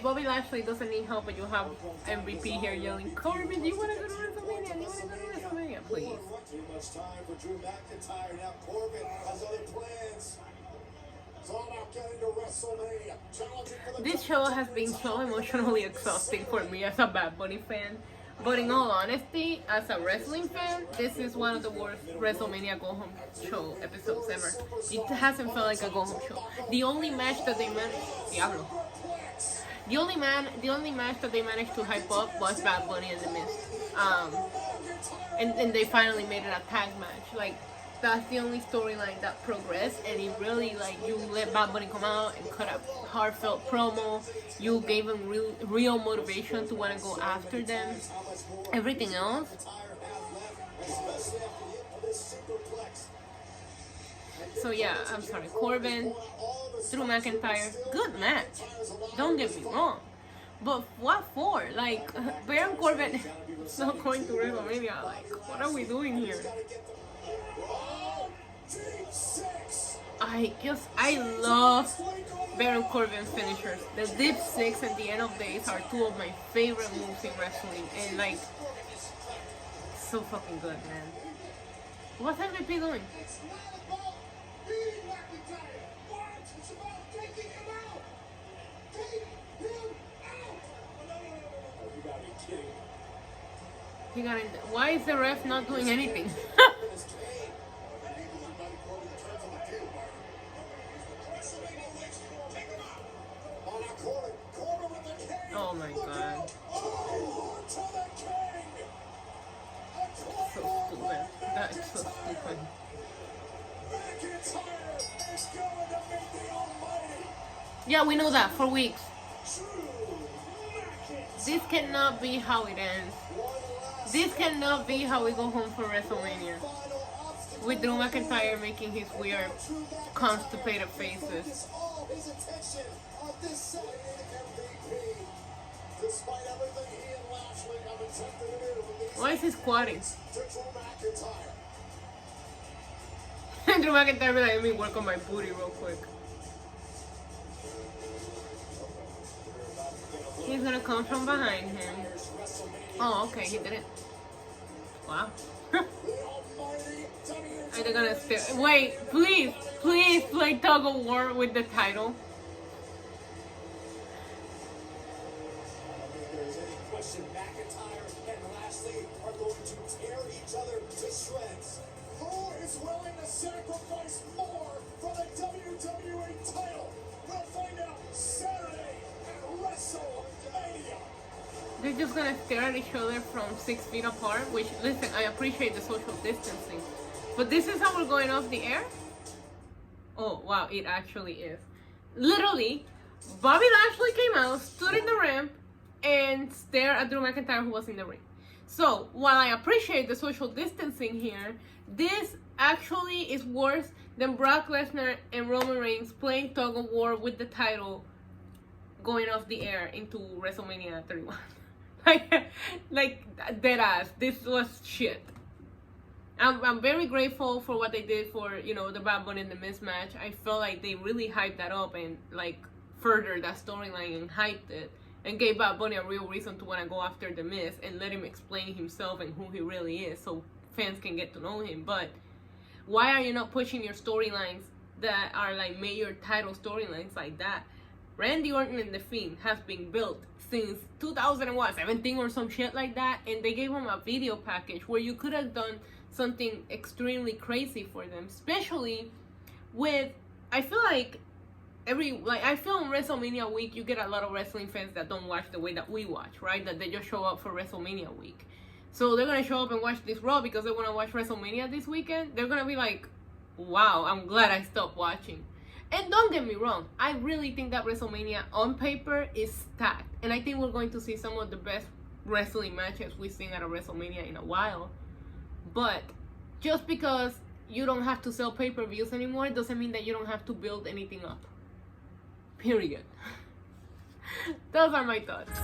Bobby Lashley doesn't need help, but you have MVP here yelling, Corbin, do you want to go to WrestleMania? Do you want to go to WrestleMania, please? Too much time for Drew McIntyre. Now Corbin has other plans. It's all about getting to WrestleMania. Challenging for the This show has been so emotionally exhausting for me as a Bad Bunny fan. But in all honesty, as a wrestling fan, this is one of the worst WrestleMania Go Home Show episodes ever. It hasn't felt like a Go Home show. The only match that they managed, the only match that they managed to hype up was Bad Bunny and The Miz. And they finally made it a tag match. Like, that's the only storyline that progressed, and it really, like, you let Bad Bunny come out and cut a heartfelt promo. You gave him real motivation to want to go after them. Everything else, so yeah, I'm sorry, Corbin, Drew McIntyre, good match, don't get me wrong, but what for? Like, Baron Corbin is not going to WrestleMania. Like, what are we doing here? I love Baron Corbin's finishers. The Dip 6 and the End of Days are two of my favorite moves in wrestling, and like, so fucking good, man. What's MVP doing? Why is the ref not doing anything? Oh my god. So stupid. That is so stupid. Yeah, we know that for weeks. This cannot be how it ends. This cannot be how we go home for WrestleMania. With Drew McIntyre making his weird, constipated faces. Why is he squatting? Drew McIntyre be like, let me work on my booty real quick. He's gonna come from behind him. Oh, okay, he did it. Wow. Are they gonna stare? Wait, please play tug of war with the title. McIntyre and Lashley are going to tear each other to shreds. Who is willing to sacrifice more for the WWE title? We'll find out Saturday at WrestleMania. They're just gonna stare at each other from 6 feet apart, which, listen, I appreciate the social distancing. But this is how we're going off the air? Oh, wow, it actually is. Literally, Bobby Lashley came out, stood in the ramp, and stared at Drew McIntyre, who was in the ring. So, while I appreciate the social distancing here, this actually is worse than Brock Lesnar and Roman Reigns playing tug of war with the title going off the air into WrestleMania 31. like dead ass. This was shit. I'm very grateful for what they did for, you know, the Bad Bunny and the Miz match. I felt like they really hyped that up and like furthered that storyline and hyped it and gave Bad Bunny a real reason to want to go after the Miz and let him explain himself and who he really is so fans can get to know him. But why are you not pushing your storylines that are like major title storylines like that? Randy Orton and The Fiend has been built since 2017 or some shit like that, and they gave him a video package where you could have done something extremely crazy for them, especially with, I feel like I feel on WrestleMania week you get a lot of wrestling fans that don't watch the way that we watch, right? That they just show up for WrestleMania week. So they're gonna show up and watch this Raw because they wanna watch WrestleMania this weekend. They're gonna be like, wow, I'm glad I stopped watching. And don't get me wrong, I really think that WrestleMania on paper is stacked. And I think we're going to see some of the best wrestling matches we've seen at a WrestleMania in a while. But just because you don't have to sell pay-per-views anymore doesn't mean that you don't have to build anything up. Period. Those are my thoughts.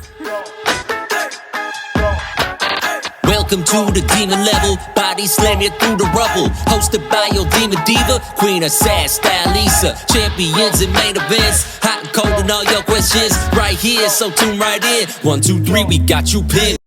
Welcome them to the demon level. Body slam you through the rubble. Hosted by your demon diva, Queen of Sass, Style Lisa. Champions and main events. Hot and cold and all your questions right here, so tune right in. 1, 2, 3, we got you pinned.